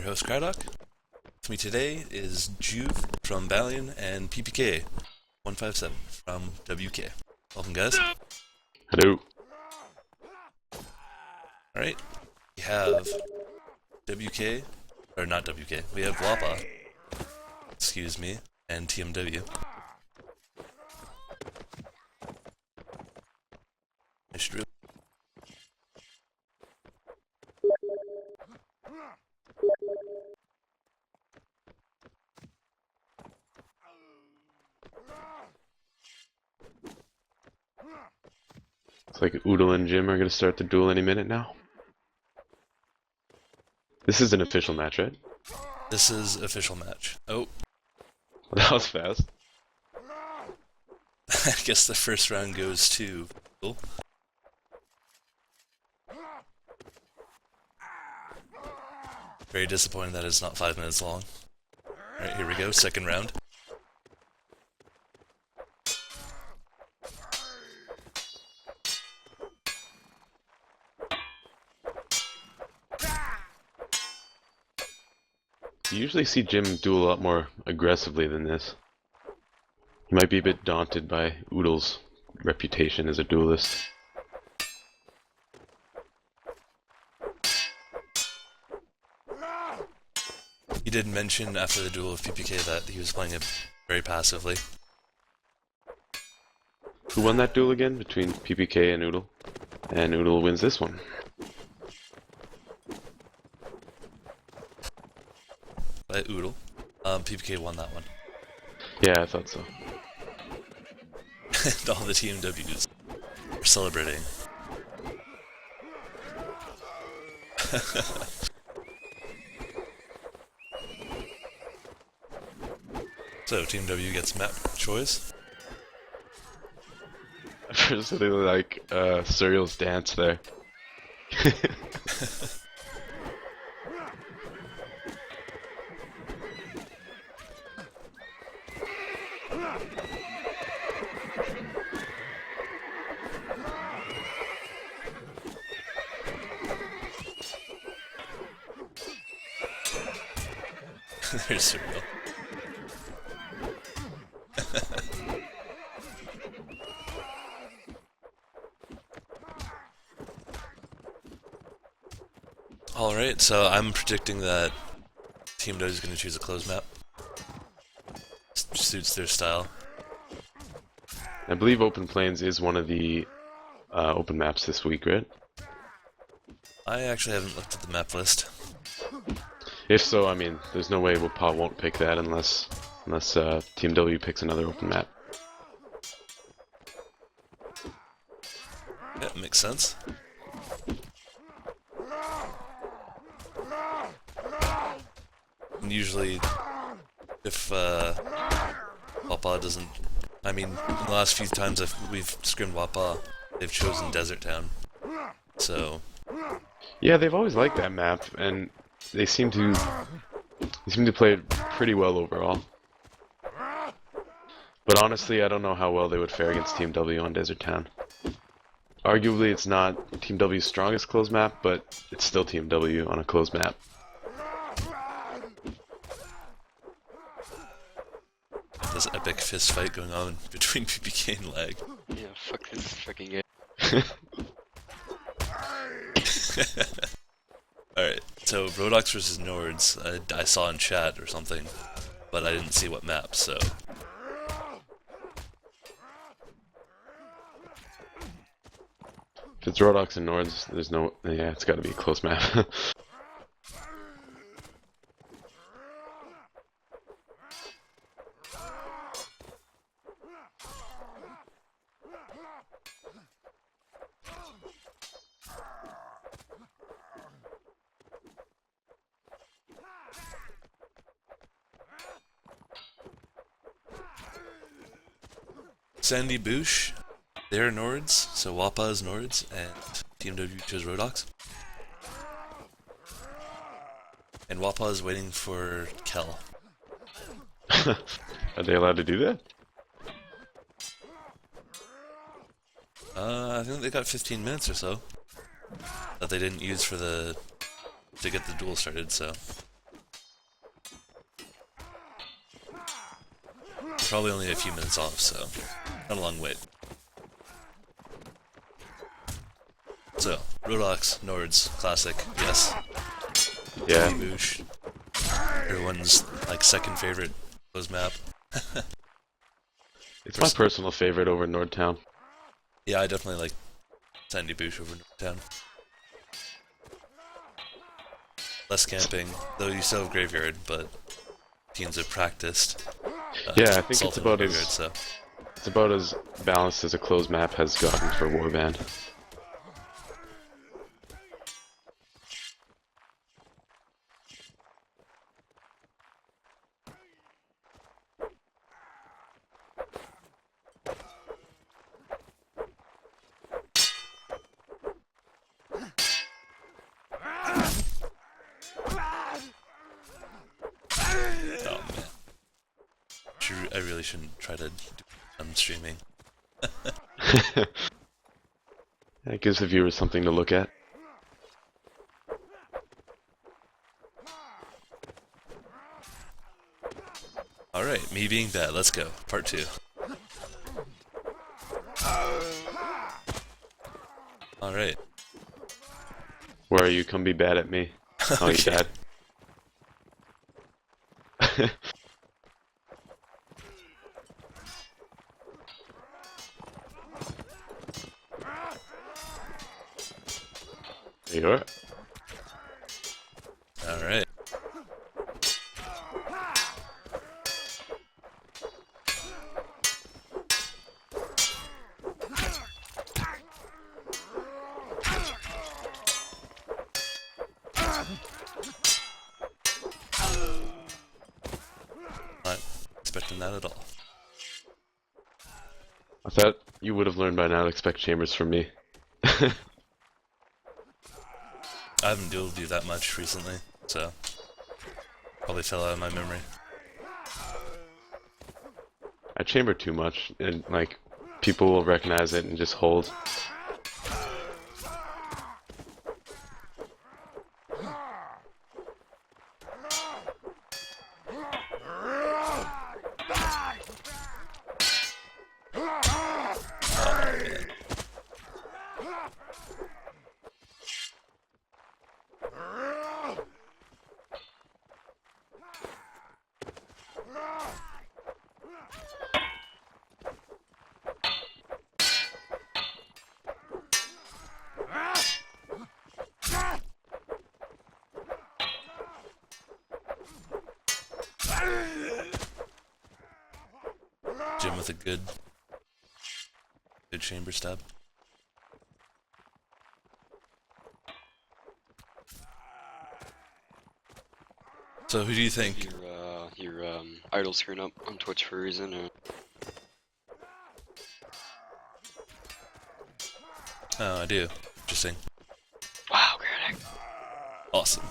host, Crydoc. With me today is Juve from Valiant and PPK 157 from WK. Welcome, guys. Hello. Alright, we have WK, or not WK, we have Wappaw, excuse me, and TMW. Nice drill. It's like Oodle and Jim are going to start the duel any minute now. This is an official match, right? This is official match. Oh, That was fast. I guess the first round goes to Oodle. Very disappointed that it's not 5 minutes long. Alright, here we go, second round. You usually see Jim duel a lot more aggressively than this. He might be a bit daunted by Oodle's reputation as a duelist. He did mention after the duel of PPK that he was playing it very passively. Who won that duel again between PPK and Oodle? And Oodle wins this one. By Oodle. PPK won that one. Yeah, I thought so. And all the TMWs are celebrating. So, Team W gets map choice. I personally like Serial's dance there. There's Serial. Alright, so I'm predicting that Team W is going to choose a closed map. Suits their style. I believe Open Plains is one of the open maps this week, right? I actually haven't looked at the map list. If so, I mean, there's no way Wappaw won't pick that unless Team W picks another open map. Yeah, makes sense. And usually, if Wappaw doesn't... I mean, in the last few times we've scrimmed Wappaw, they've chosen Desert Town. So... Yeah, they've always liked that map, and they seem to play it pretty well overall. But honestly, I don't know how well they would fare against Team W on Desert Town. Arguably, it's not Team W's strongest closed map, but it's still Team W on a closed map. This epic fist fight going on between PPK and Lag. Yeah, fuck this fucking game. Alright, so Rodox versus Nords, I saw in chat or something, but I didn't see what map, so... If it's Rodox and Nords, there's no... yeah, it's gotta be a close map. Sandy Boosh, they're Nords, so Wappaw is Nords, and Team W chose Rodox. And Wappaw is waiting for Kel. Are they allowed to do that? I think they got 15 minutes or so that they didn't use for to get the duel started, so probably only a few minutes off, so not a long wait. So, Rodox, Nords, classic, yes. Yeah. Boosh. Everyone's like second favorite closed map. It's my personal favorite over Nordtown. Yeah, I definitely like Sandy Boosh over Town. Less camping, though you still have Graveyard, but teams have practiced. Yeah, I think Assault it's on the about Graveyard, as so. it's about as balanced as a closed map has gotten for Warband. Oh man. I really shouldn't try to do it on streaming. It gives the viewers something to look at. Alright, me being bad, let's go. Part 2. Alright. Where are you? Come be bad at me. Oh, you bad. There you are. Alright. Not expecting that at all. I thought you would have learned by now to expect chambers from me. I haven't dueled you that much recently, so probably fell out of my memory. I chamber too much, and like people will recognize it and just hold. Jim with a good chamber stab. So who do you think? Your idol screwing up on Twitch for a reason, or... Oh, I do. Interesting. Wow, Granite. Awesome.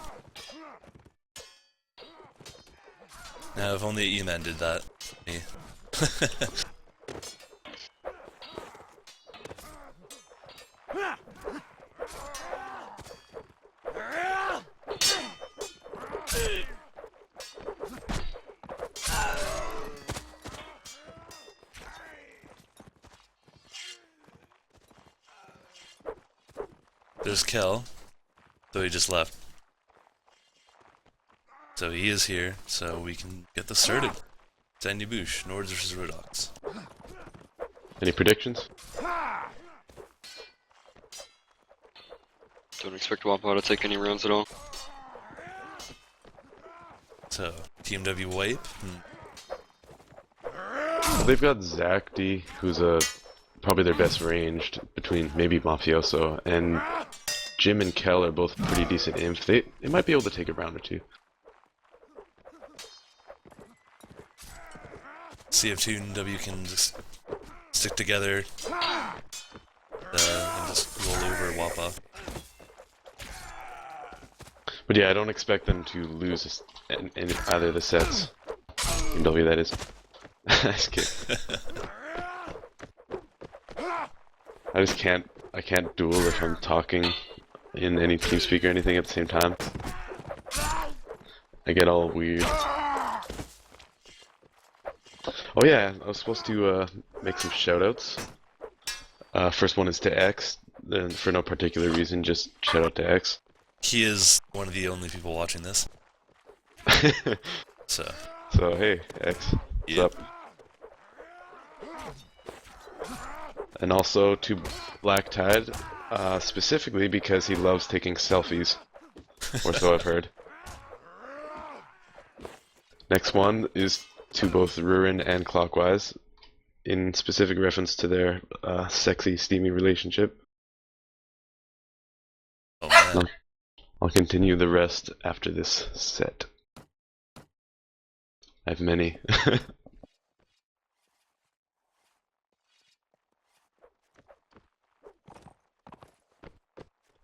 Now, if only E-Man did that. Me. There's Kel, though he just left. So he is here, so we can get this started. Sandy Boosh, Nords versus Rodox. Any predictions? Don't expect Wappaw to take any rounds at all. So, TMW wipe? Well, they've got Zach D, who's probably their best ranged between maybe Mafioso, and Jim and Kel are both pretty decent imp. They might be able to take a round or two. See if TMW can just stick together and just roll over Wappaw. But yeah, I don't expect them to lose in either of the sets. TMW, that is. Just kidding. I can't duel if I'm talking in any TeamSpeak or anything at the same time. I get all weird. Oh yeah, I was supposed to make some shoutouts. First one is to X, then for no particular reason, just shout out to X. He is one of the only people watching this, so So hey, X, what's yeah. up? And also to Black Tide, specifically because he loves taking selfies, or so I've heard. Next one is to both Ruin and Clockwise, in specific reference to their sexy, steamy relationship. Oh man. I'll continue the rest after this set. I have many.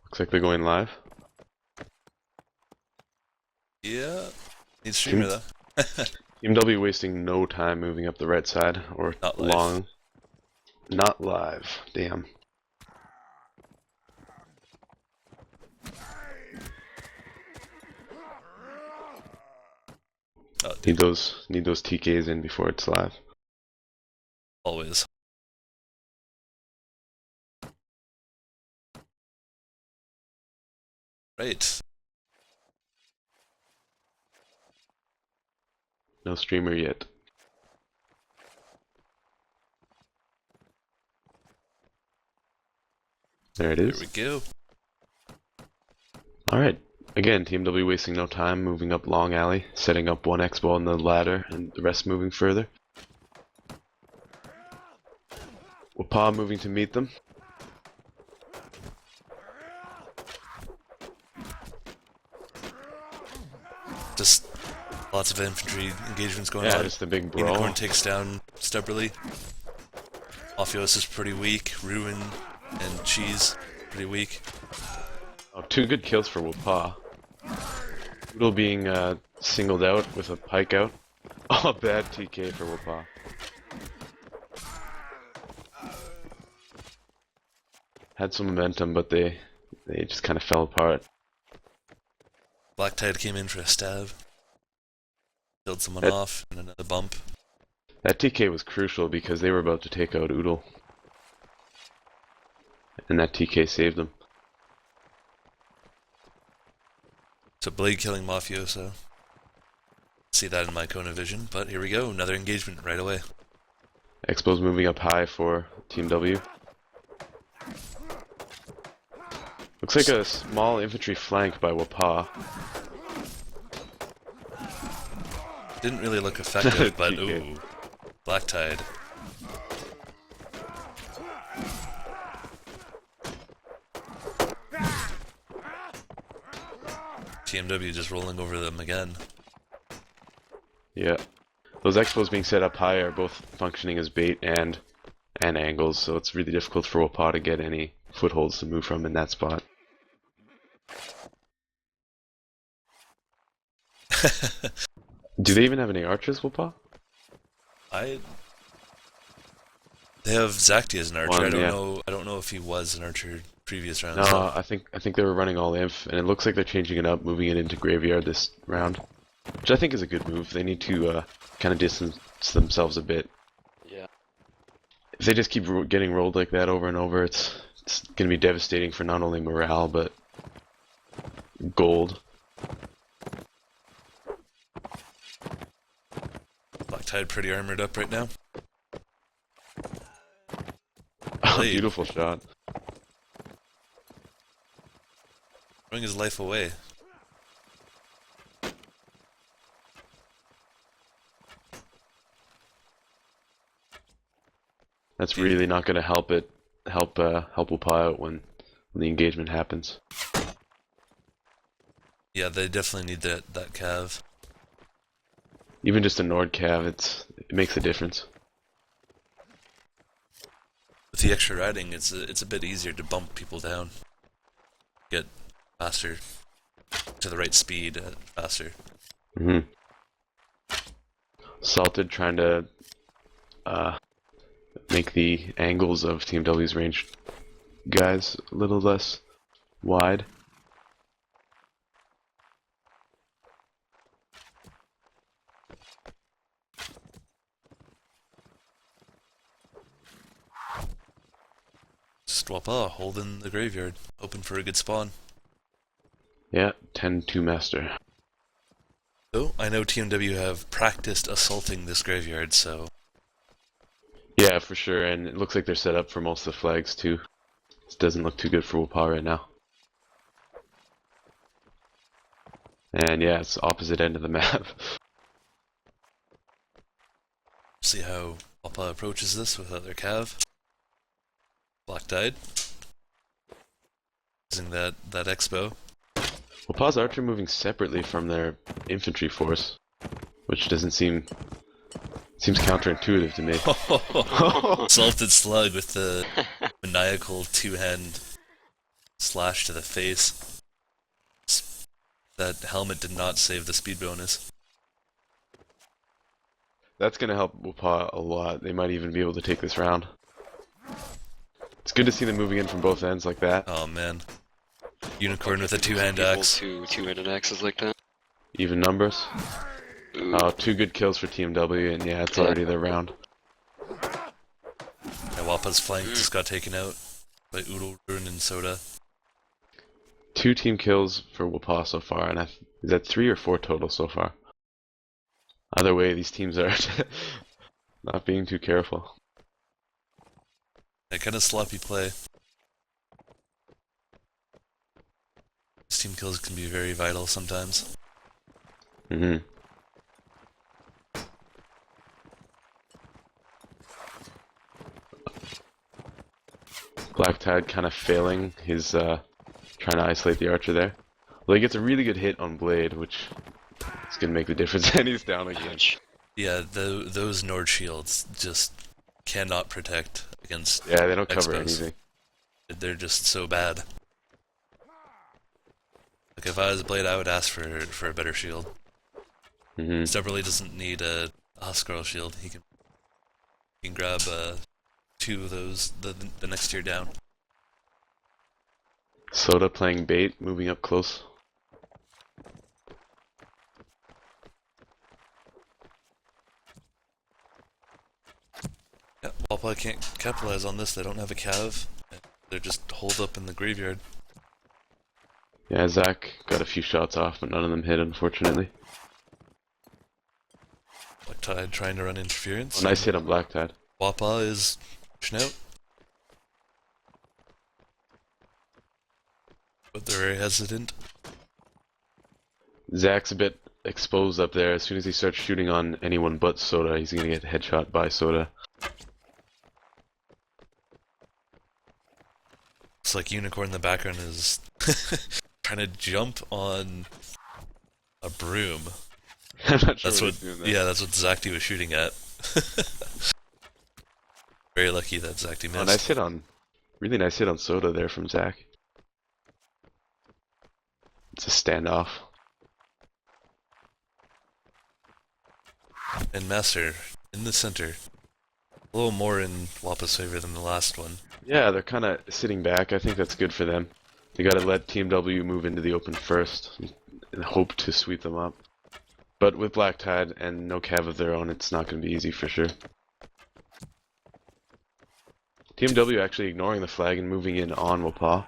Looks like they're going live. Yeah. Need streamer though. Team W wasting no time moving up the right side, or Not live. long. Not live. Damn. Oh, Need those TKs in before it's live. always. Right. No streamer yet. There it There is. we go. Alright. Again, Team W wasting no time, moving up long alley, setting up one X-ball on the ladder, and the rest moving further. Wappaw moving to meet them. Just lots of infantry engagements going Yeah, on. just a big brawl. Unicorn takes down Stubberly. Ophios is pretty weak. Ruin and Cheese pretty weak. Oh, 2 good kills for Wappaw. Oodle being singled out with a pike out. Oh, bad TK for Wappaw. Had some momentum, but they just kind of fell apart. Black Tide came in for a stab. Killed someone That- off and another bump. That TK was crucial because they were about to take out Oodle. And that TK saved them. So Blade killing Mafioso. See that in my cone of vision, but here we go. Another engagement right away. Expo's moving up high for Team W. Looks like a small infantry flank by Wappaw. Didn't really look effective, but TK. ooh. Black Tide. TMW just rolling over them again. Yeah. Those Expos being set up high are both functioning as bait and angles, so it's really difficult for Wappaw to get any footholds to move from in that spot. Do they even have any archers, Wappaw? They have Zacti as an archer. One, I don't yeah. know. I don't know if he was an archer previous rounds. No, I think they were running all inf, and it looks like they're changing it up, moving it into graveyard this round, which I think is a good move. They need to kind of distance themselves a bit. Yeah. If they just keep getting rolled like that over and over, it's going to be devastating for not only morale but gold. Black Tide pretty armored up right now. Oh, Blade. beautiful shot. Throwing his life away. That's really not going to help Wappaw out when the engagement happens. Yeah, they definitely need that cav. Even just a Nord cav, it makes a difference. With the extra riding, it's a bit easier to bump people down. Get faster to the right speed faster. Mm-hmm. Salted trying to make the angles of Team W's range guys a little less wide. just Wappaw holding the graveyard, hoping for a good spawn. Yeah, 10-2 master. So, I know TMW have practiced assaulting this graveyard, so... Yeah, for sure, and it looks like they're set up for most of the flags too. This doesn't look too good for Wappaw right now. And yeah, it's opposite end of the map. See how Wappaw approaches this without their cav. Black Tide. Using that expo. Wappaw's archer moving separately from their infantry force, which doesn't seems counterintuitive to me. Salted Slug with the maniacal two-hand slash to the face. That helmet did not save the speed bonus. That's gonna help Wappaw a lot. They might even be able to take this round. It's good to see them moving in from both ends like that. Oh man. Unicorn with a two-hand Able axe. to two-handed axes like that. Even numbers. Ooh. Oh, 2 good kills for TMW, and yeah, it's already their round. Yeah, Wappaw's flank just got taken out by Oodle, Rune, and Soda. 2 team kills for Wappaw so far, and is that 3 or 4 total so far? Either way, these teams are not being too careful. That kind of sloppy play. These team kills can be very vital sometimes. Mm-hmm. Black Tide kind of failing his trying to isolate the archer there. Well, he gets a really good hit on Blade, which is gonna make the difference, and he's down again. Yeah, those Nord shields just cannot protect against. Yeah, they don't cover expos. anything. They're just so bad. Like if I was a Blade, I would ask for a better shield. Mm-hmm. Stubberly doesn't need a Huskarl shield. He can grab 2 of those the next tier down. Soda playing bait, moving up close. Yeah, Wappaw can't capitalize on this. They don't have a cav. They're just holed up in the graveyard. Yeah, Zach got a few shots off, but none of them hit, unfortunately. Black Tide trying to run interference. Oh, nice hit on Black Tide. Wappaw is pushing out. But they're very hesitant. Zach's a bit exposed up there. As soon as he starts shooting on anyone but Soda, he's gonna get headshot by Soda. Looks like Unicorn in the background is trying to jump on a broom. I'm not sure That's what what. he's doing there. Yeah, that's what Zacti was shooting at. Very lucky that Zacti missed. Oh, nice hit on, really nice hit on Soda there from Zach. It's a standoff. And Master in the center. A little more in Wappaw's favor than the last one. Yeah, they're kind of sitting back. I think that's good for them. They gotta let TMW move into the open first and hope to sweep them up. But with Black Tide and no cav of their own, it's not gonna be easy for sure. TMW actually ignoring the flag and moving in on Wappaw.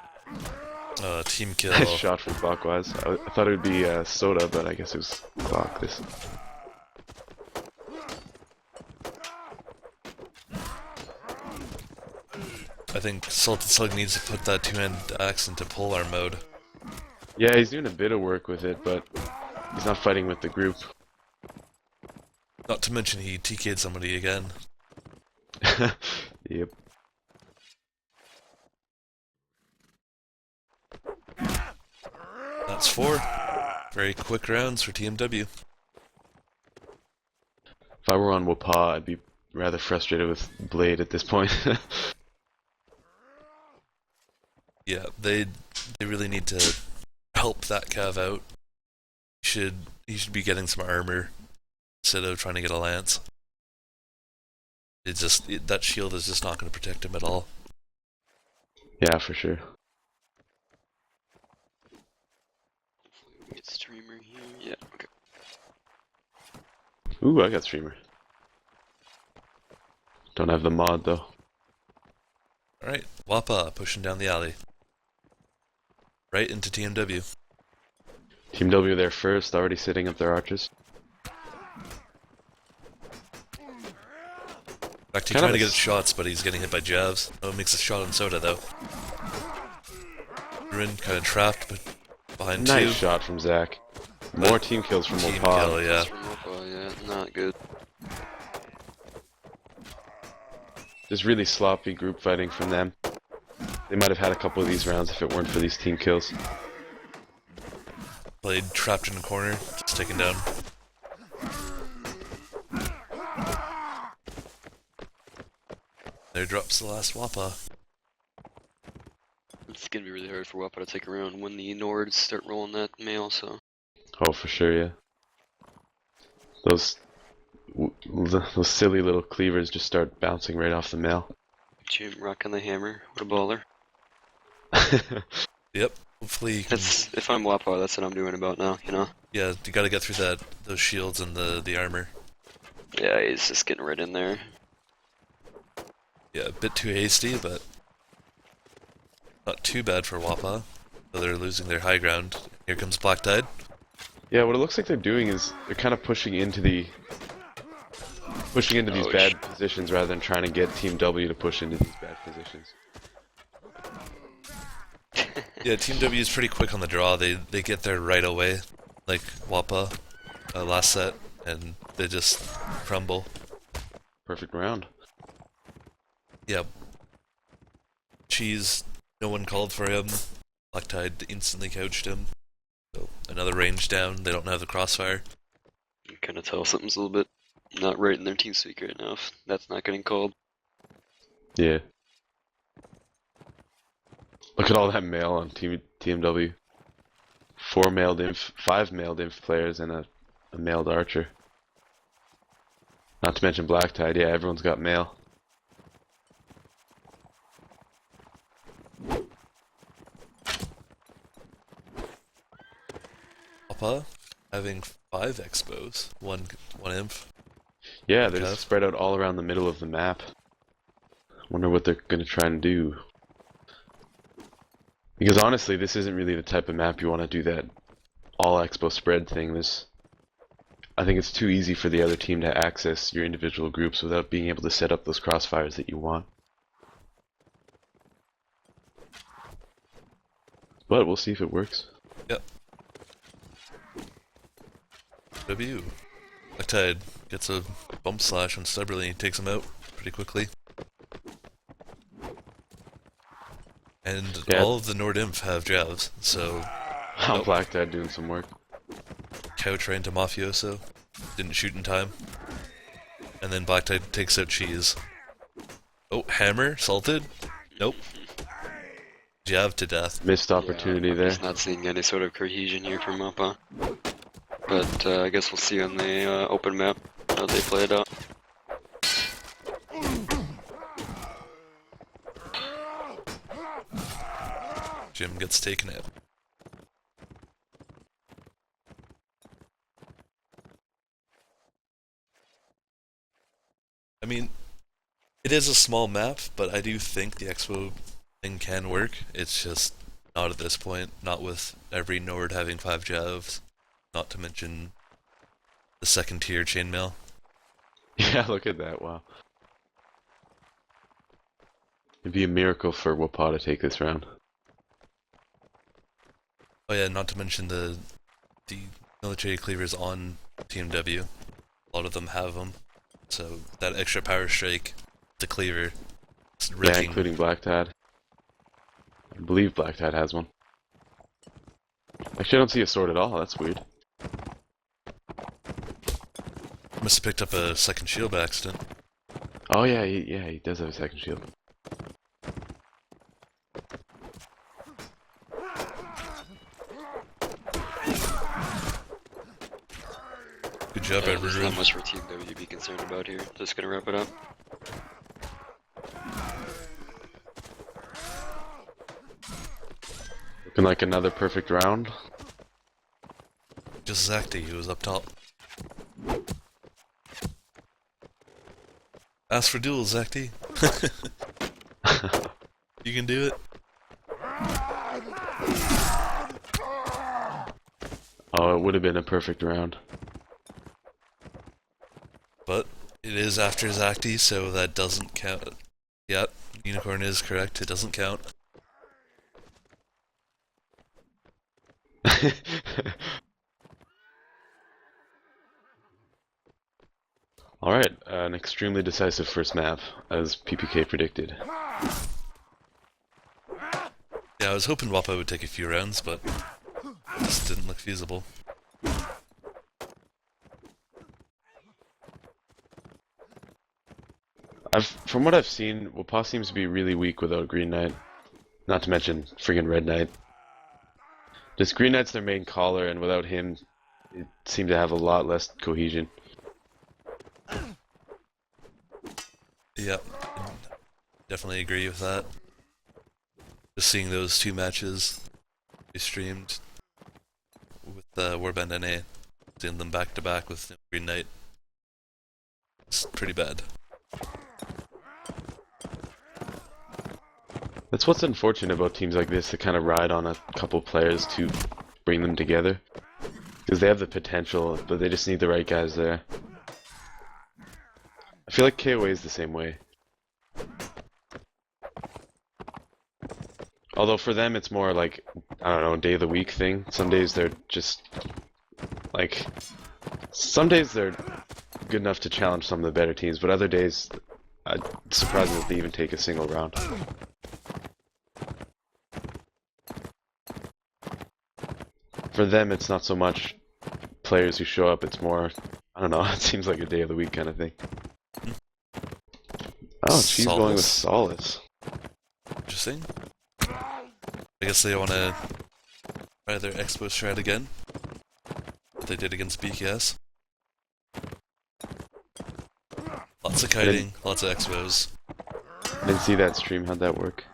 Team kill. Nice shot from Clockwise. I thought it would be Soda, but I guess it was Clock. This. I think Salted Slug needs to put that two-hand axe into polearm mode. Yeah, he's doing a bit of work with it, but he's not fighting with the group. Not to mention he TK'd somebody again. Yep. That's 4. Very quick rounds for TMW. If I were on Wappaw, I'd be rather frustrated with Blade at this point. Yeah, they really need to help that cav out. He should be getting some armor instead of trying to get a lance. That shield is just not going to protect him at all. Yeah, for sure. Get streamer here. Yeah, okay. Ooh, I got streamer. Don't have the mod though. Alright, Wappaw pushing down the alley. Right into TMW. Team W there first, already sitting up their archers. Back to Kind of trying to a get s- shots, but he's getting hit by jabs. Oh, makes a shot on Soda though. Ruin kind of trapped, but behind Nice two. shot from Zach. More team kills from Team Wappaw. kill, yeah. That's from Wappaw, yeah, not good. Just really sloppy group fighting from them. They might have had a couple of these rounds if it weren't for these team kills. Played trapped in a corner, just taken down. There drops the last Wappaw. It's gonna be really hard for Wappaw to take around when the Nords start rolling that mail, so. Oh, for sure, yeah. Those silly little cleavers just start bouncing right off the mail. Jim rocking the hammer, what a baller. Yep. Hopefully you can, That's, if I'm Wappaw, that's what I'm doing about now, you know? yeah, you gotta get through those shields and the armor. Yeah, he's just getting right in there. Yeah, a bit too hasty, but not too bad for Wappaw. So they're losing their high ground. Here comes Black Tide. Yeah, what it looks like they're doing is they're kind of pushing into these Oh, bad positions rather than trying to get Team W to push into these bad positions. Yeah, Team W is pretty quick on the draw. They get there right away, like Wappaw last set, and they just crumble. Perfect round. Yeah. Cheese, no one called for him. Black Tide instantly couched him. So another range down. They don't have the crossfire. You kind of tell something's a little bit not right in their team speak right now if that's not getting called. Yeah. Look at all that mail on TMW. 5 mailed inf players and a mailed archer. Not to mention Black Tide, yeah, everyone's got mail. Wappaw having 5 expos, one inf. Yeah, they're Okay. just spread out all around the middle of the map. Wonder what they're gonna try and do. Because honestly, this isn't really the type of map you want to do that all expo spread thing. I think it's too easy for the other team to access your individual groups without being able to set up those crossfires that you want. But we'll see if it works. Yep. W. Black Tide gets a bump slash on Stubberly and takes him out pretty quickly. And Yeah. all of the Nord Inf have jabs, so How Nope. Black Dad doing some work. couch right into Mafioso. Didn't shoot in time. And then Black Tide takes out Cheese. Oh, hammer? Salted? Nope. Jab to death. Missed opportunity Yeah, I'm there. just not seeing any sort of cohesion here from Wappaw. But I guess we'll see on the open map how they play it out. Jim gets taken out. I mean, it is a small map, but I do think the Expo thing can work. It's just not at this point, not with every Nord having 5 jabs, not to mention the second tier chainmail. Yeah, look at that, wow. It'd be a miracle for Wappaw to take this round. Oh yeah, not to mention the military cleavers on TMW. A lot of them have them, so that extra power strike, the cleaver, is Yeah, rigging. including Black Tad. I believe Black Tad has one. Actually, I don't see a sword at all, that's weird. Must have picked up a second shield by accident. Oh yeah, he does have a second shield. Good job, There's not everyone. much for Team W to be concerned about here. Just gonna wrap it up. Looking like another perfect round. Just Zacty, who was up top. Ask for duels, Zacty. You can do it. Oh, it would have been a perfect round. But it is after Zacti, so that doesn't count. Yep, Unicorn is correct. It doesn't count. Alright, an extremely decisive first map, as PPK predicted. Yeah, I was hoping Wappaw would take a few rounds, but it just didn't look feasible. From what I've seen, Wappaw seems to be really weak without Green Knight. Not to mention friggin' Red Knight. Just Green Knight's their main caller, and without him, it seemed to have a lot less cohesion. Yep, definitely agree with that. Just seeing those two matches we streamed with Warband NA, seeing them back to back with Green Knight, it's pretty bad. That's what's unfortunate about teams like this that kind of ride on a couple players to bring them together. Because they have the potential, but they just need the right guys there. I feel like KOA is the same way. Although for them it's more like, I don't know, day of the week thing. Some days they're just, like, some days they're good enough to challenge some of the better teams, but other days, I'm surprised that they even take a single round. For them, it's not so much players who show up, it's more, I don't know, it seems like a day of the week kind of thing. Oh, she's going with Solace. Interesting. I guess they want to try their Expo strat again. What they did against BKS. Lots of kiting, lots of Expos. I didn't see that stream, how'd that work?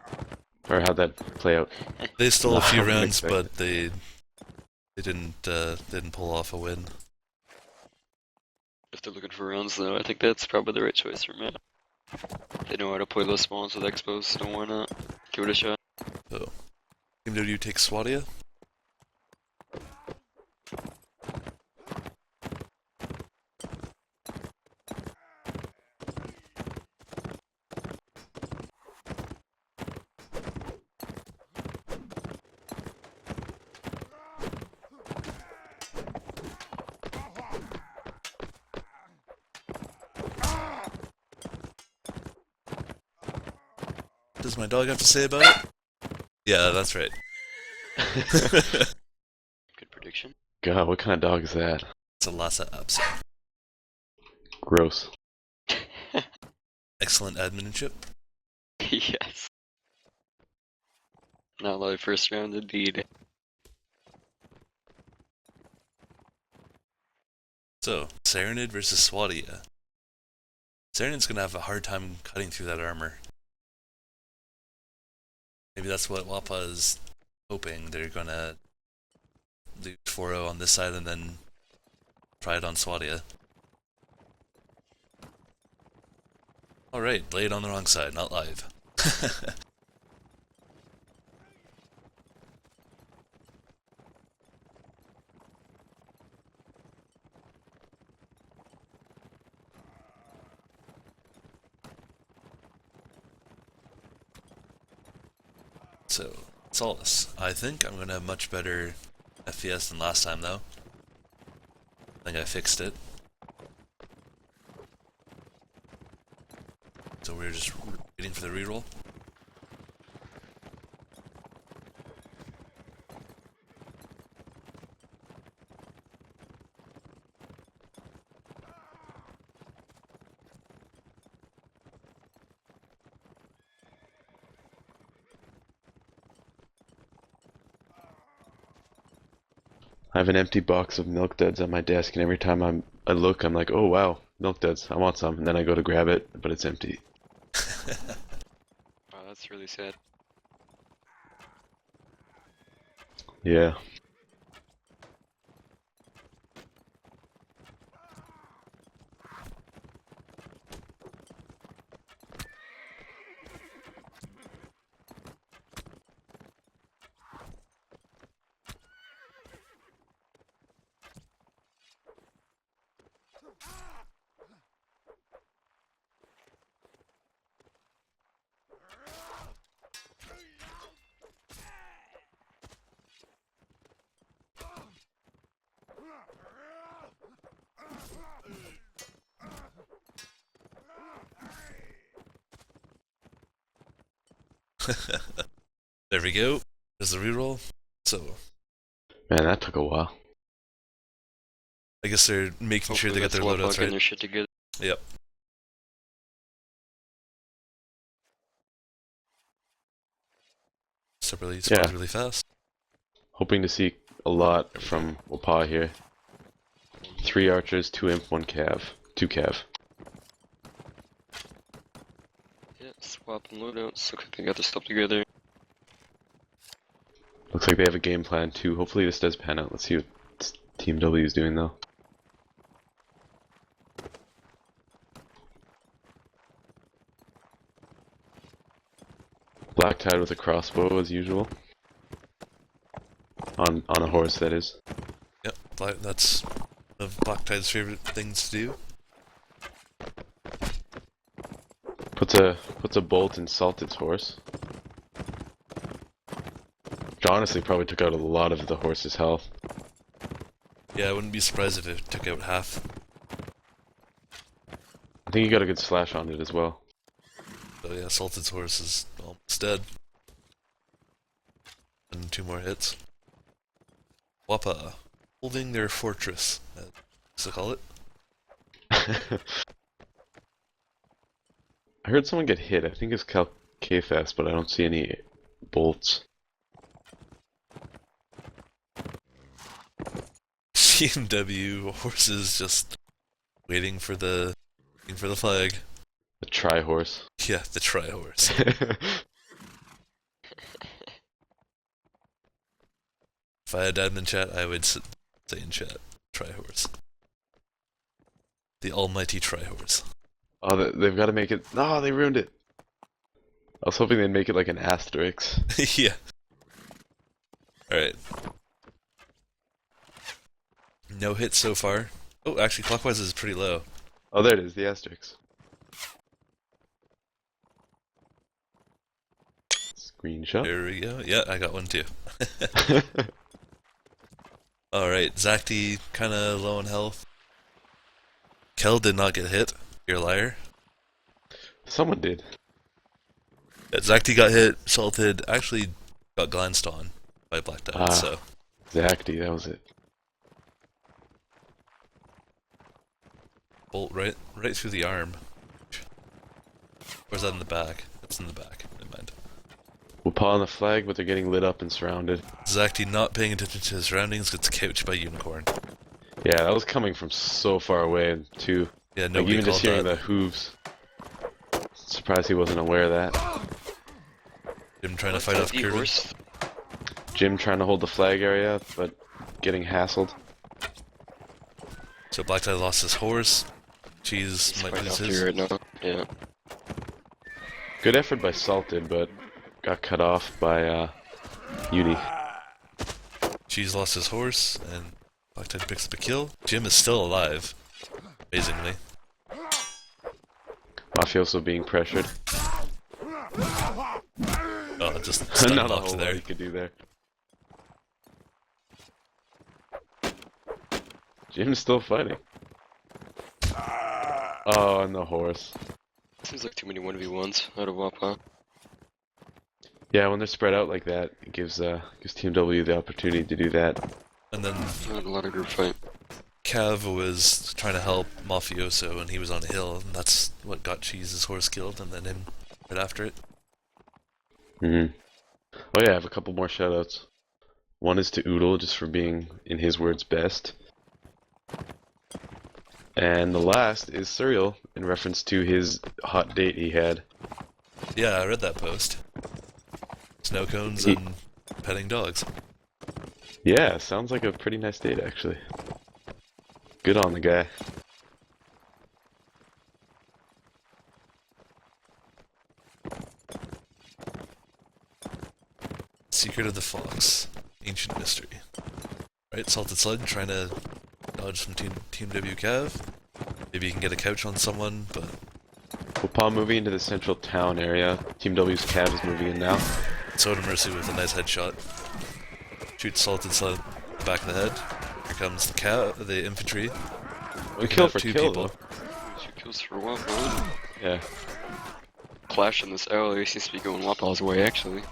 Or how'd that play out? They stole a few rounds, unexpected. but they didn't pull off a win. If they're looking for rounds, though, I think that's probably the right choice for me. They know how to play those spawns with expos, so why not? Give it a shot. So, TMW takes Swadia. What does my dog have to say about it? Yeah, that's right. Good prediction. God, what kind of dog is that? It's a Lhasa Apso. Gross. Excellent adminship. Yes. Not live first round indeed. So, Serenade versus Swadia. Serenade's gonna have a hard time cutting through that armor. Maybe that's what Wappaw is hoping. They're gonna lose 4-0 on this side and then try it on Swadia. Alright, Blade on the wrong side, not live. So, Solace. I think I'm gonna have much better FPS than last time though. I think I fixed it. So we're just waiting for the reroll. I have an empty box of milk duds on my desk, and every time I look, I'm like, oh wow, milk duds, I want some, and then I go to grab it, but it's empty. Wow, that's really sad. Yeah. There we go. There's the reroll. So, Man, that took a while. I guess they're making sure they Hopefully get their that's Wappaw loadouts getting right. their shit together. Yep. Separately, spawns Yeah. really fast. Hoping to see a lot from Wappaw here. 3 archers, 2 imp, 1 cav. 2 cav. Yeah, swap and loadouts. Looks like they got their stuff together. Looks like they have a game plan too. Hopefully this does pan out. Let's see what Team W is doing though. Black Tide with a crossbow as usual. On a horse, that is. Yep, that's one of Black Tide's favorite things to do. Puts a bolt in Salted's horse. Which honestly probably took out a lot of the horse's health. Yeah, I wouldn't be surprised if it took out half. I think he got a good slash on it as well. So yeah, Salted's horse is almost dead. And 2 more hits. Wappaw, holding their fortress, as they call it. I heard someone get hit. I think it's K-Fest, but I don't see any bolts. TMW horses just waiting for the flag. The tri-horse. Yeah, the tri horse. If I had admin chat, I would say in chat, tri horse. The almighty tri horse. Oh, they've got to make it. No, they ruined it. I was hoping they'd make it like an asterisk. Yeah. Alright. No hits so far. Oh, actually, clockwise is pretty low. Oh, there it is, the asterisk. Screenshot. There we go. Yeah, I got one too. Alright, Zacti kinda low on health. Kel did not get hit. You're a liar. Someone did. Yeah, Zacti got hit, salted, actually got glanced on by Black Tide, so. Zacti, that was it. Bolt right through the arm. Or is that in the back? That's in the back. Never mind. We'll paw on the flag, but they're getting lit up and surrounded. Zacti not paying attention to his surroundings gets couched by Unicorn. Yeah, that was coming from so far away, too. Yeah, Like, nobody even just called hearing that. the hooves. Surprised he wasn't aware of that. Him trying to fight off The Curvin. horse. Jim trying to hold the flag area, but getting hassled. So Black Tide lost his horse. Cheese He's might quite lose after his. you right now. Yeah. Good effort by Salted, but got cut off by Uni. Cheese lost his horse, and Black Tide picks up a kill. Jim is still alive, amazingly. Mafioso being pressured. Oh, just stun Not a locked whole lot there. he could do there. Jim's still fighting. Oh, and the horse. Seems like too many 1v1s out of Wappaw. Yeah, when they're spread out like that, it gives Team W the opportunity to do that. And then Not a lot of group fight. Cav was trying to help Mafioso, and he was on a hill, and that's what got Cheese's horse killed, and then him right after it. Mm-hmm. Oh yeah, I have a couple more shoutouts. One is to Oodle, just for being, in his words, best. And the last is Surreal, in reference to his hot date he had. Yeah, I read that post. Snow cones He- and petting dogs. Yeah, sounds like a pretty nice date, actually. Good on the guy. Secret of the Fox. Ancient mystery. Right, Salted Slug trying to dodge some Team W Cav. Maybe you can get a couch on someone, but Wappaw moving into the central town area. Team W's Cav is moving in now. Soda Mercy with a nice headshot. Shoots Salted Side the back of the head. Here comes the infantry. We kill for two kill people. though. 2 kills for Wappaw. Yeah. Clash in this alley seems to be going Wappaw's way, actually.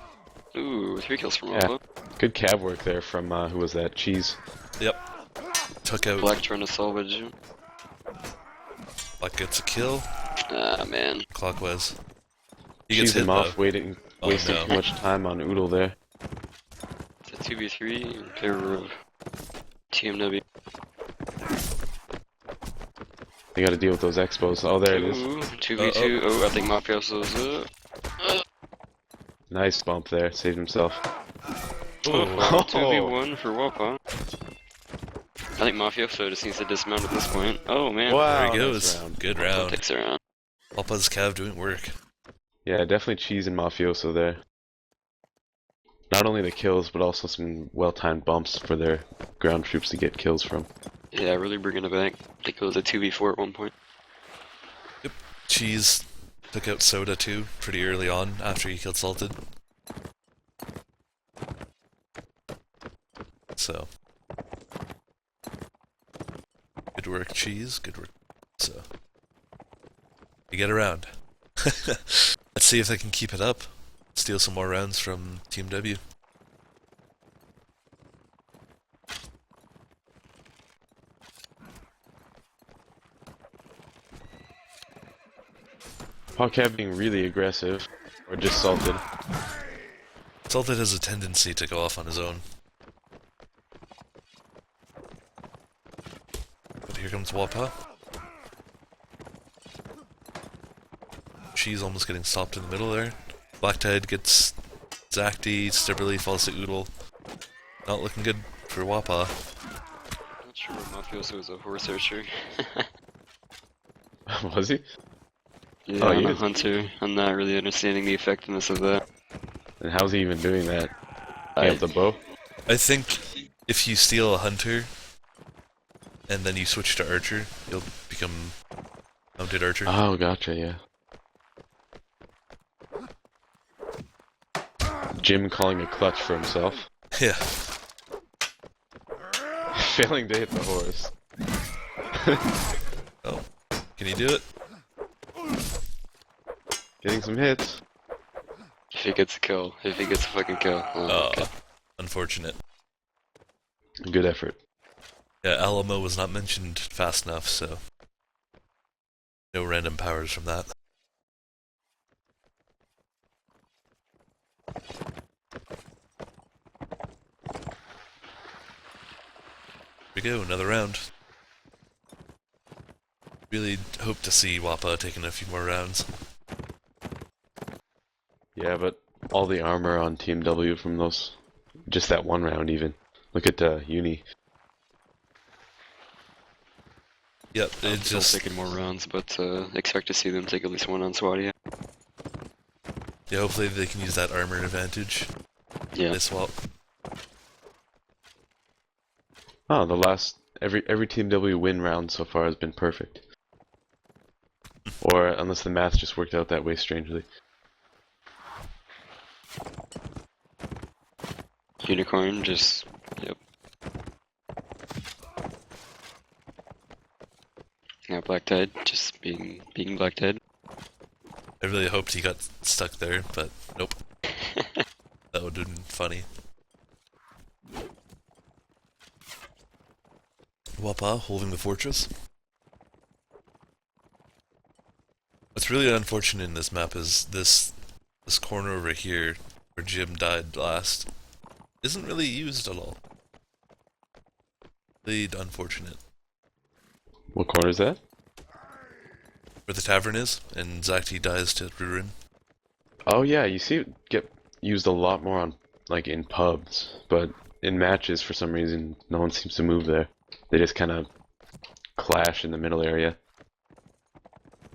Ooh, 3 kills from Wappaw. Good Cav work there from, who was that? Cheese. Yep. Took out. Black trying to salvage. Black gets a kill. Ah, man. Clockwise. He Cheese gets hit him off, though. wasting Oh, no. too much time on Oodle there. It's a 2v3 in favor of TMW. They gotta deal with those expos. Oh, there it is. Ooh, 2v2. Oh, I think Mafioso's Nice bump there. Saved himself. Oh, 2v1 for Wappaw. I think Mafioso just needs to dismount at this point. Oh, man. Wow, There he nice goes. round. Good round. Takes it around. Wappa's Cav doing work. Yeah, definitely Cheese and Mafioso there. Not only the kills, but also some well-timed bumps for their ground troops to get kills from. Yeah, really bringing it back. I think it was a 2v4 at one point. Cheese took out Soda too, pretty early on after he killed Salted. So. Good work, Cheese. Good work. So. You get around. Let's see if they can keep it up. Steal some more rounds from Team W. Hawkhead being really aggressive, or just Salted. Salted has a tendency to go off on his own. But here comes Wappaw. She's almost getting stopped in the middle there. Black Tide gets Zacty, Stibberly falls to Oodle. Not looking good for Wappaw. Not sure if Mafioso was a horse archer. Was he? Yeah, Oh, I'm he a is. hunter. I'm not really understanding the effectiveness of that. And how's he even doing that? I- He has the bow? I think if you steal a hunter and then you switch to archer, you'll become mounted archer. Oh, gotcha, yeah. Jim calling a clutch for himself. Yeah. Failing to hit the horse. Oh, can you do it? Getting some hits. If he gets a kill. If he gets a fucking kill. Oh, okay. Unfortunate. Good effort. Yeah, Alamo was not mentioned fast enough, so no random powers from that. Here we go, another round. Really hope to see Wappaw taking a few more rounds. Yeah, but all the armor on Team W from those... Just that one round, even. Look at Uni. Yep, I'm it's still just... taking more rounds, but expect to see them take at least one on Swadia. Yeah, hopefully they can use that armor advantage. Yeah. They swap. Oh, the last... Every Team W win round so far has been perfect. Or, unless the math just worked out that way strangely. Unicorn just, yep. Yeah, Black Tide just being Black Tide. I really hoped he got stuck there, but nope. That would have been funny. Wappaw holding the fortress. What's really unfortunate in this map is this corner over here where Jim died last isn't really used at all. Really unfortunate. What corner is that? Where the tavern is, and Zacty dies to Ruin. Oh yeah, you see it get used a lot more on, like, in pubs, but in matches for some reason no one seems to move there. They just kind of clash in the middle area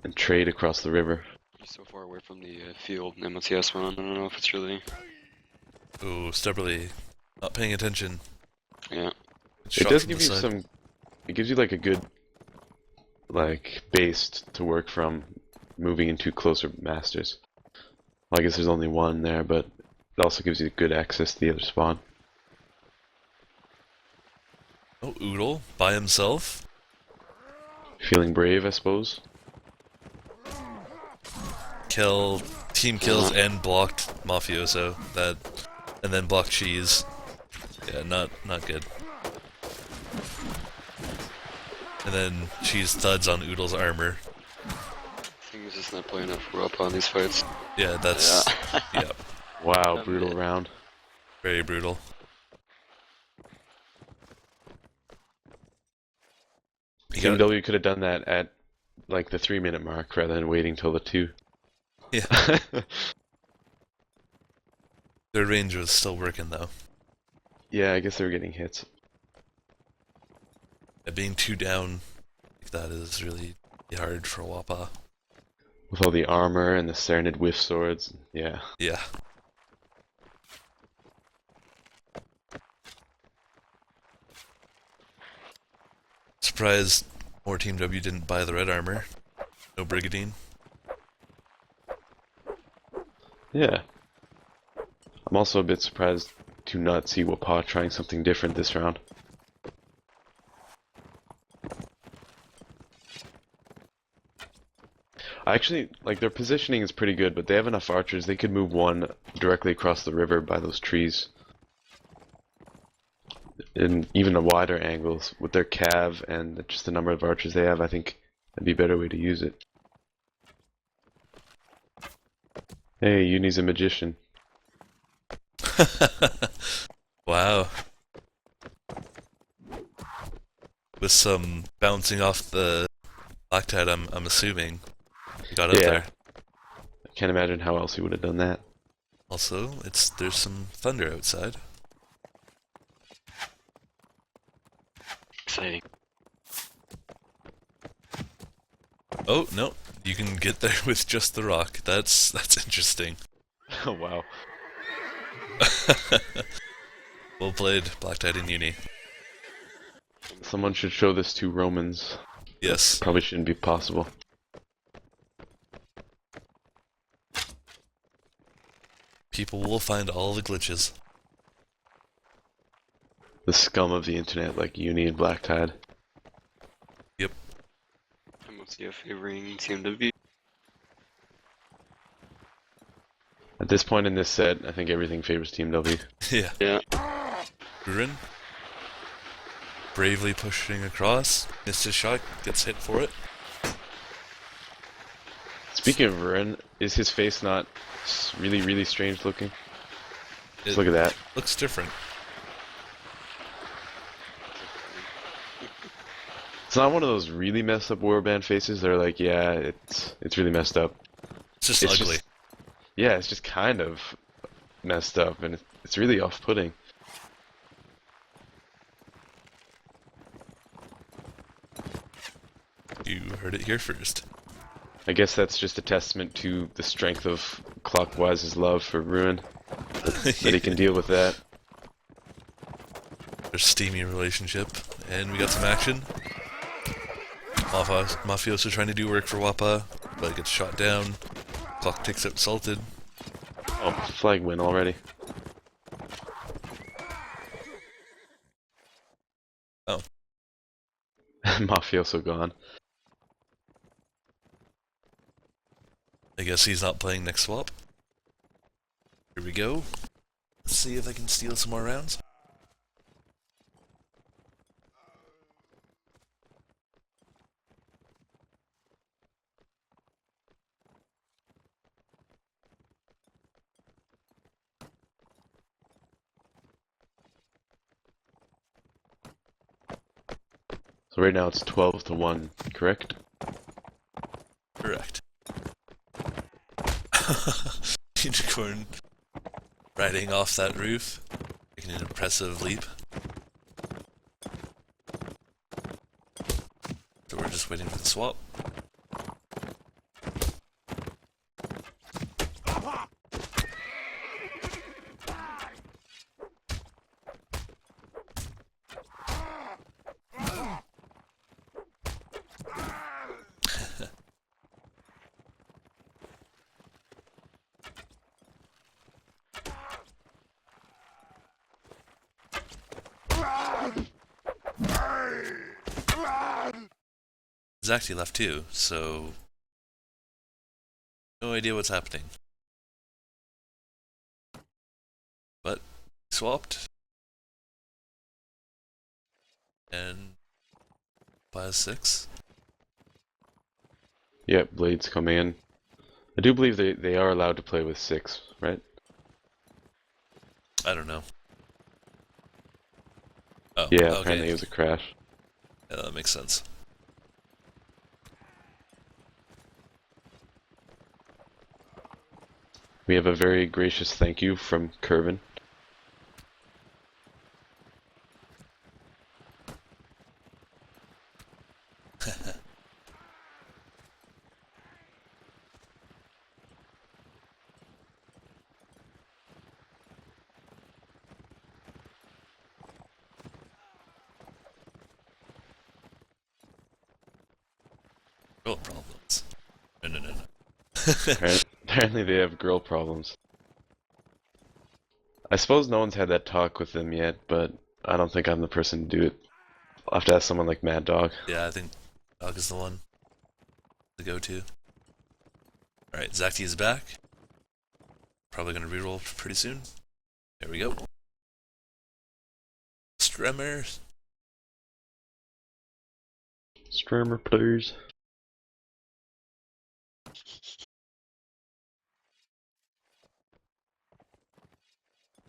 and trade across the river. You're so far away from the field MOTS one, I don't know if it's really, Ooh, stubbornly not paying attention. yeah. It does give you some... It gives you like a good like based to work from moving into closer masters. Well, I guess there's only one there, but it also gives you good access to the other spawn. Oh, Oodle by himself. Feeling brave, I suppose. Team kills and blocked Mafioso. And then blocked Cheese. Yeah, not good. And then Cheese thuds on Oodle's armor. I think he's just not playing enough Wappaw on these fights. Yeah, that's yeah, Wow, brutal round. very brutal. Team W could have done that at like the 3-minute mark rather than waiting till the 2. Yeah. Their range was still working though. Yeah, I guess they were getting hits. Yeah, being 2 down like that is really hard for Wappaw. With all the armor and the Serenade whiff swords, yeah. Yeah. Surprised more Team W didn't buy the red armor. No Brigadine. Yeah. I'm also a bit surprised to not see Wappaw trying something different this round. I actually, like, their positioning is pretty good, but they have enough archers, they could move one directly across the river by those trees. In even a wider angles, with their cav and just the number of archers they have, I think that'd be a better way to use it. Hey, Uni's a magician. Wow. With some bouncing off the black tide, I'm assuming. He got up there. I can't imagine how else he would have done that. Also, there's some thunder outside. Exciting. Oh no, you can get there with just the rock. That's interesting. Oh wow. Well played, Black Tide in Uni. Someone should show this to Romans. Yes. Probably shouldn't be possible. People will find all the glitches. The scum of the internet like Uni and Black Tide. Yep. I'm mostly favoring TMW. At this point in this set, I think everything favors Team W. Yeah. Yeah. Ruin. Bravely pushing across. Missed his shot, gets hit for it. Speaking of Ruin, is his face not really, really strange looking? Just It look at that. looks different. It's not one of those really messed up warband faces. They're like, yeah, it's really messed up. It's just It's ugly. just- Yeah, it's just kind of messed up, and it's really off-putting. You heard it here first. I guess that's just a testament to the strength of Clockwise's love for Ruin, that he can deal with that. Their steamy relationship, and we got some action. Mafioso trying to do work for Wappaw, but gets shot down. Clock takes out Salted. Oh, flag win already. Oh. Mafioso gone. I guess he's not playing next swap. Here we go. Let's see if I can steal some more rounds. So right now it's 12-1, correct? Correct. Unicorn riding off that roof, making an impressive leap. So we're just waiting for the swap. Zacty left too, so no idea what's happening. But swapped. And Bias 6. Yep, Blades come in. I do believe they are allowed to play with 6, right? I don't know. Oh, Yeah, okay. apparently it was a crash. Yeah, that makes sense. We have a very gracious thank you from Curvin. Real problems. No. Apparently they have girl problems. I suppose no one's had that talk with them yet, but I don't think I'm the person to do it. I'll have to ask someone like Mad Dog. Yeah, I think Dog is the one to go to. Alright, Zacty is back. Probably gonna reroll pretty soon. There we go. Stremmer. Strammer, please.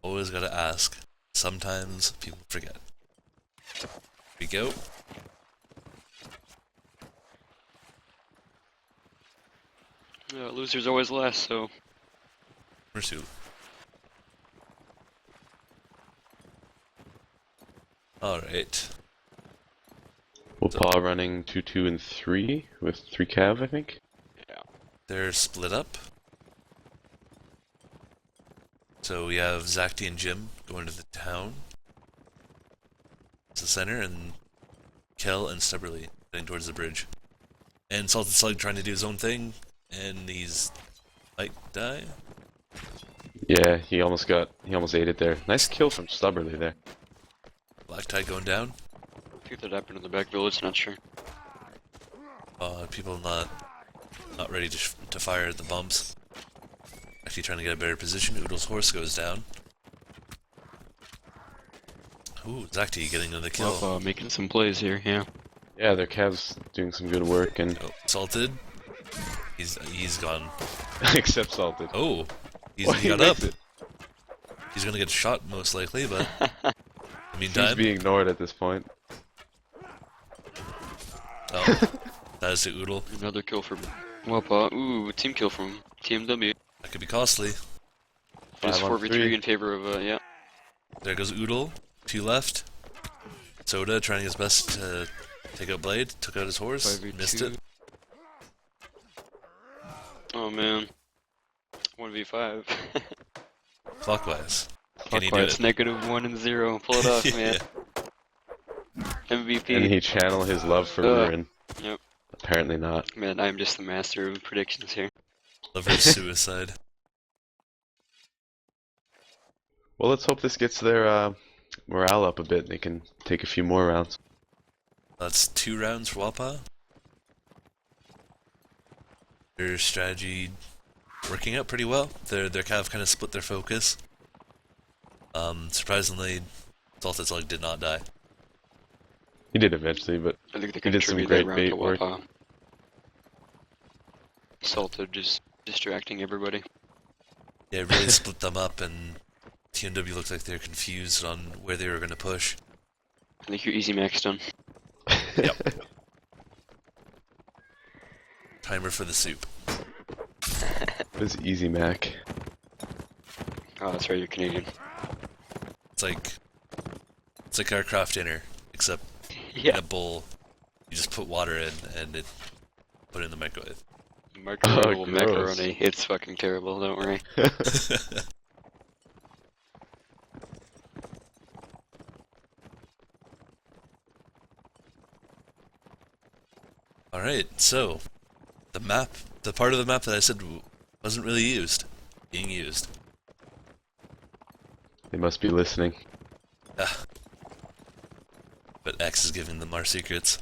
Always gotta ask. Sometimes people forget. Here we go. Losers always last, so Pursue. Alright. Wappaw running 2, 2, and 3 with 3 cav, I think. yeah. They're split up. So we have Zacty and Jim going to the town. It's the center, and Kel and Stubberly heading towards the bridge. And Salted Slug trying to do his own thing, and he's might die. Yeah, he almost ate it there. Nice kill from Stubberly there. Black Tide going down. I think that happened in the back village, not sure. People not ready to fire at the bumps. Actually trying to get a better position. Oodle's horse goes down. Ooh, Zacty getting another kill. Wappaw making some plays here, yeah. Yeah, their cav's doing some good work, and Oh, Salted. He's gone. except Salted. Oh, Well, he got up. makes it. He's gonna get shot most likely, but in the He's meantime, being ignored at this point. oh, that is the Oodle. Another kill for Wappaw. Ooh, team kill from TMW. That could be costly. Just 5 on 4v3 3. in favor of, yeah. There goes Oodle. 2 left. Soda trying his best to take out Blade. Took out his horse. 5v2. Missed it. Oh man. 1v5. Clockwise. Can he do Clockwise, it? -1 and 0. Pull it off, man. MVP. And he channel his love for Ruin. Yep. Apparently not. Man, I'm just the master of predictions here. Lover's suicide. Well, let's hope this gets their morale up a bit and they can take a few more rounds. That's 2 rounds for Wappaw. Their strategy working out pretty well. Their cav kind of split their focus. Surprisingly, Salted Slug did not die. He did eventually, but I think they He did some contribute great that round bait to work. Wappaw. Salted just distracting everybody. Yeah, it really split them up, and TMW looked like they're confused on where they were going to push. I think your easy max done. Yep. Timer for the soup. it was easy, Mac. Oh, that's right, you're Canadian. It's like our craft dinner, except in Yeah. a bowl, you just put water in and it put it in the microwave. Microwavable gross. macaroni. It's fucking terrible, don't worry. Alright, so, the part of the map that I said wasn't really used, being used. They must be listening. Ah. But X is giving them our secrets.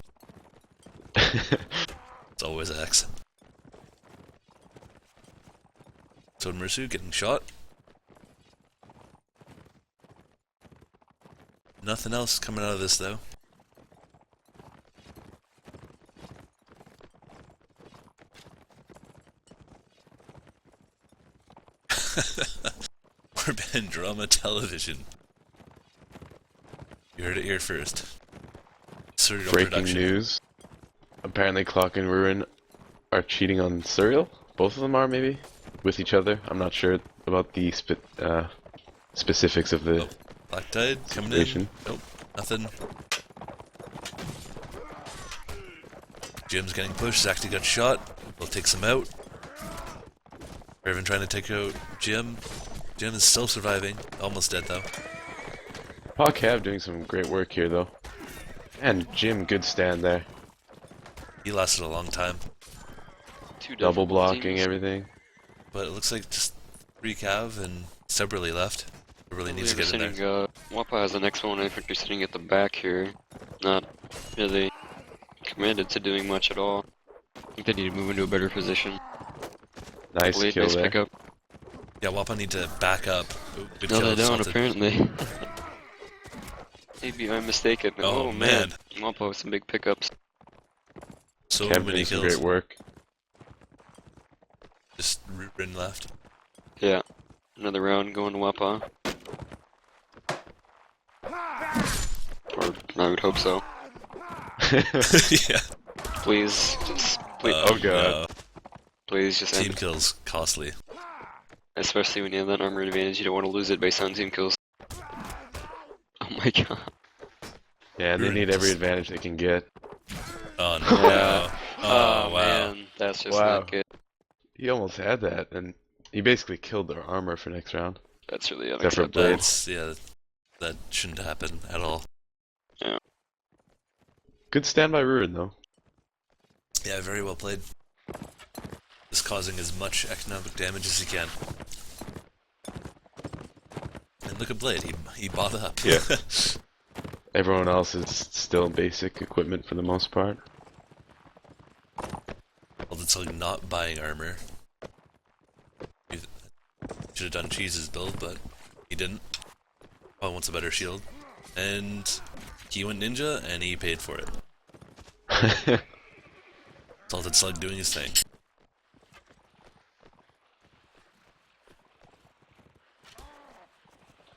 It's always X. So Mersu getting shot. Nothing else coming out of this though. Urban drama television. You heard it here first. Serial Breaking production. news. Apparently Clock and Ruin are cheating on Serial. Both of them are, maybe? With each other. I'm not sure about the specifics of the Oh, Black Tide coming in. situation. Nope, nothing. Jim's getting pushed. Zach got shot. Will takes him out. Raven trying to take out Jim. Jim is still surviving. Almost dead though. Pac Cav doing some great work here, though. And Jim, good stand there. He lasted a long time. Two Double different blocking teams. everything. But it looks like just 3 Cav and separately left. Really needs to get in there. Wappaw has the next one. I think they're sitting at the back here. Not really committed to doing much at all. I think they need to move into a better position. Nice Blade, kill nice there. pickup. Yeah, Wappaw need to back up. Ooh, good No, kill, they don't, salted. apparently. Maybe I'm mistaken. Oh, man. man. Wappaw with some big pickups. So Cav many doing some kills. great work. Just Rin left. Yeah. Another round going to Wappaw. Or I would hope so. Yeah. Please, just please, Oh, God. please just Team end. kills costly. Especially when you have that armor advantage, you don't want to lose it based on team kills. Oh my god. Yeah, they Ruin need every just- advantage they can get. Oh no. Yeah. Oh, wow. Man, that's just Wow. not good. He almost had that, and he basically killed their armor for next round. That's really Except for unacceptable. Blade. That's, yeah, that shouldn't happen at all. Good stand by Ruin, though. Yeah, very well played. Just causing as much economic damage as he can. And look at Blade, he bought up. Yeah. Everyone else is still basic equipment for the most part. Well, it's like not buying armor. He should have done Cheese's build, but he didn't. Oh, wants a better shield. And he went ninja, and he paid for it. Salted Slug doing his thing.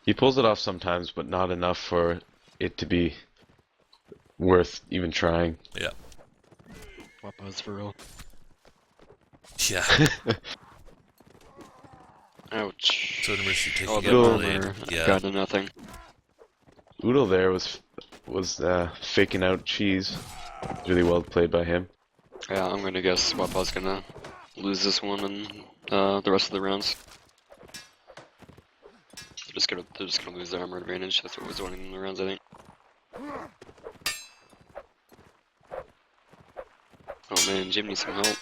He pulls it off sometimes, but not enough for it to be worth even trying. Yeah. Wappaw's for real. Yeah. Ouch. So Mercy taking Oh, out the Blade. armor. Yeah. Got to nothing. Oodle there was faking out Cheese. Really well played by him. Yeah, I'm gonna guess Wappaw's gonna lose this one and the rest of the rounds. They're just gonna lose their armor advantage. That's what was winning the rounds, I think. Oh man, Jim needs some help.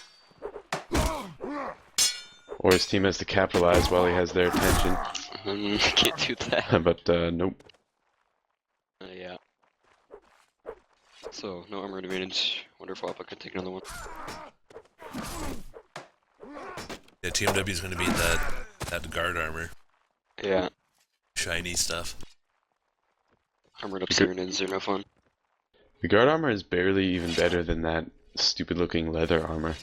Or his team has to capitalize while he has their attention. Can't do that. But nope. Yeah. So, no armor advantage. Wonder if Wappaw could take another one. Yeah, TMW is going to be that guard armor. Yeah. Shiny stuff. Armored up Cyranids are no fun. The guard armor is barely even better than that stupid looking leather armor.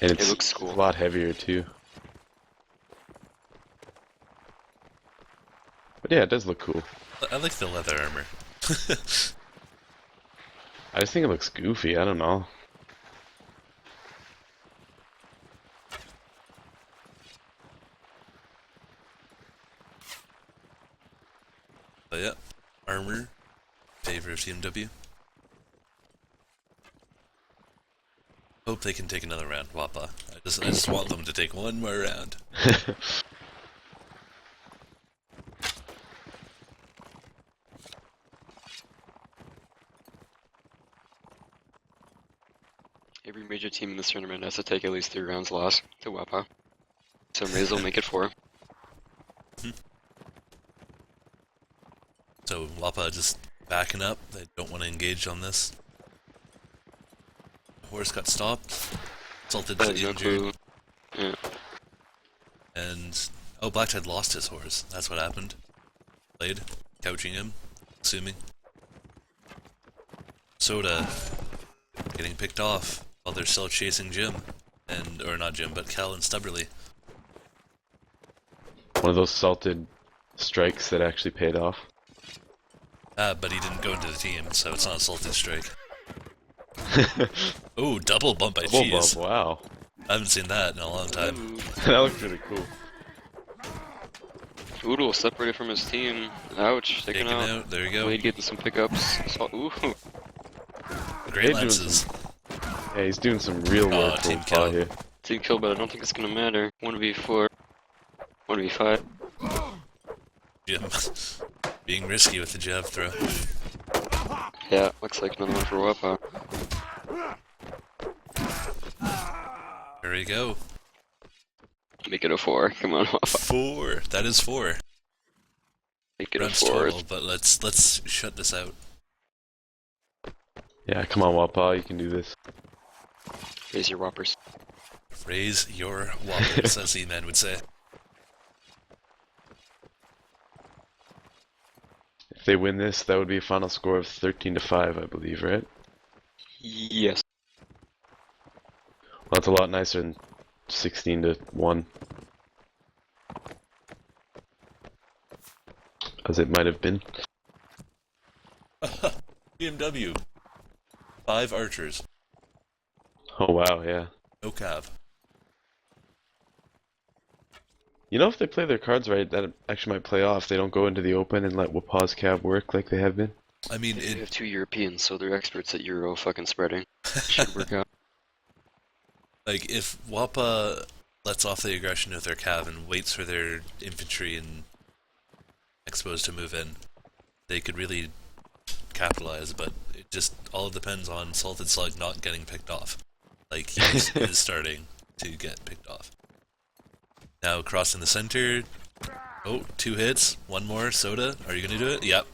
And It it's looks cool. a lot heavier too. But yeah, it does look cool. I like the leather armor. I just think it looks goofy, I don't know. But yeah, armor, favor of TMW. Hope they can take another round, Wappaw. I just want them to take one more round. Every major team in this tournament has to take at least 3 rounds loss to Wappaw. So may as well make it 4. So Wappaw just backing up. They don't want to engage on this. Horse got stopped. Salted I to have no injured. clue. Yeah. And oh, Blacktide lost his horse. That's what happened. Played, couching him, assuming. Soda getting picked off while they're still chasing Jim, or not Jim, but Cal and Stubberly. One of those salted strikes that actually paid off. But he didn't go into the team, so it's not a salted strike. Oh, double bump by Double Cheese. bump, wow. I haven't seen that in a long time. Ooh. That looks really cool. Oodle separated from his team. Ouch. Taken Taken out. out. There you go. Wade getting some pickups. Ooh. Great They're doing lances. Yeah, he's doing some real work for team Wappaw kill. here. Team kill, but I don't think it's gonna matter. 1v4. 1v5. Jim being risky with the jab throw. Yeah, looks like another one for Wappaw. There we go. Make it a 4. Come on, Wappaw. 4. That is 4. Make it a Runs 4. total, but let's shut this out. Yeah, come on, Wappaw, you can do this. Raise your whoppers. Raise your whoppers, as E-Man would say. If they win this, that would be a final score of 13-5, I believe, right? Yes. Well, that's a lot nicer than 16-1. As it might have been. TMW. 5 archers. Oh wow, yeah. No cav. You know, if they play their cards right, that actually might play off. They don't go into the open and let Wapaw's cab work like they have been. I mean, They have 2 Europeans, so they're experts at Euro fucking spreading. Should work out. like, if Wappa lets off the aggression with their cav and waits for their infantry and exposed to move in, they could really capitalize, but it just all depends on Salted Slug not getting picked off. Like, he's starting to get picked off. Now, crossing the center. Oh, 2 hits. 1 more. Soda. Are you gonna do it? Yep.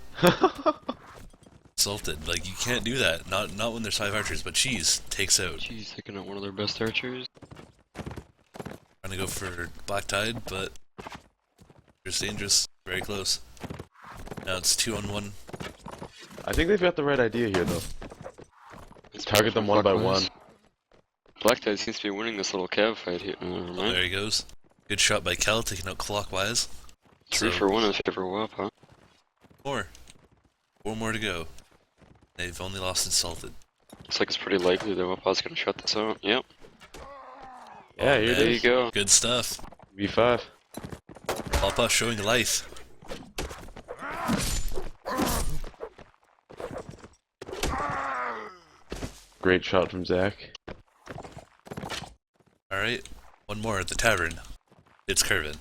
Salted. Like, you can't do that. Not when there's 5 archers, but Cheese takes out. Jeez, taking out one of their best archers. Trying to go for Black Tide, but it's dangerous. Very close. Now it's 2-on-1. I think they've got the right idea here, though. It's Target them one by one. Black Tide seems to be winning this little cav fight here. Never Oh, mind. there he goes. Good shot by Kel, taking out clockwise. 3 So, for 1 in favor of Wappaw. 4. 4 more to go. They've only lost in Salted. Looks like it's pretty likely that Wappaw's gonna shut this out. Yep. Yeah, here it There you is. go. Good stuff. V5. Wappa showing life. Great shot from Zach. Alright. 1 more at the tavern. It's Curvin.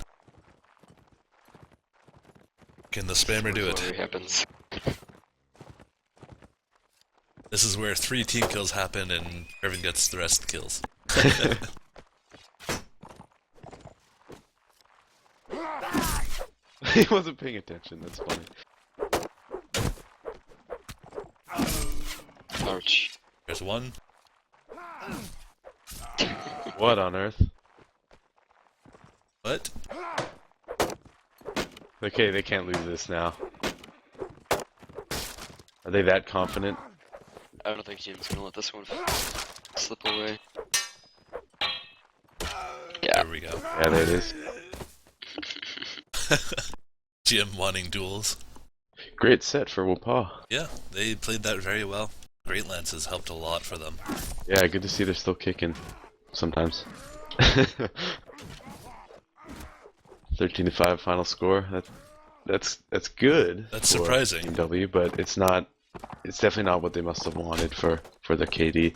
Can the spammer do Whatever it? happens. This is where 3 team kills happen and Curvin gets the rest of the kills. He wasn't paying attention, that's funny. Ouch. There's 1. What on earth? What? Okay, they can't lose this now. Are they that confident? I don't think Jim's gonna let this one slip away. Yeah. There we go. Yeah, there it is. Jim wanting duels. Great set for Wappaw. Yeah, they played that very well. Great lances helped a lot for them. Yeah, good to see they're still kicking. Sometimes. 13-5 final score. That's good. That's for surprising. TMW, but it's not. It's definitely not what they must have wanted for the KD.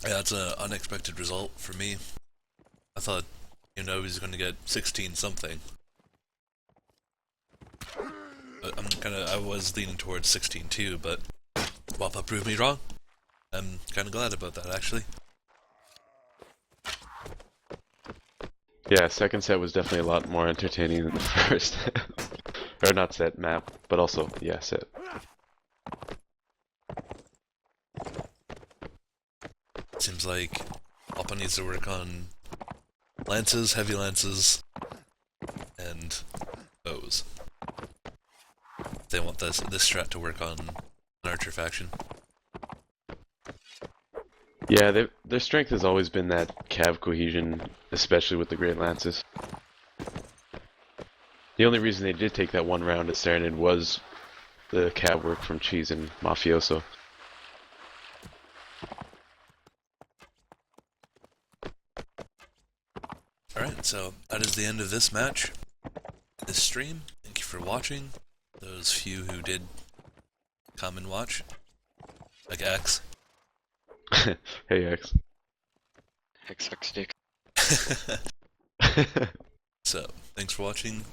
Yeah, that's an unexpected result for me. I thought, he was going to get 16 something. But I was leaning towards 16 too, but Wappa proved me wrong. I'm kind of glad about that, actually. Yeah, second set was definitely a lot more entertaining than the first. Or not set, map, but also, yeah, set. Seems like Wappaw needs to work on lances, heavy lances, and bows. They want this strat to work on an archer faction. Yeah, their strength has always been that cav cohesion, especially with the Great Lances. The only reason they did take that one round at Serenade was the cav work from Cheese and Mafioso. Alright, so that is the end of this match, this stream. Thank you for watching. Those few who did come and watch. Like X. Hey, X. XX dick. So, thanks for watching.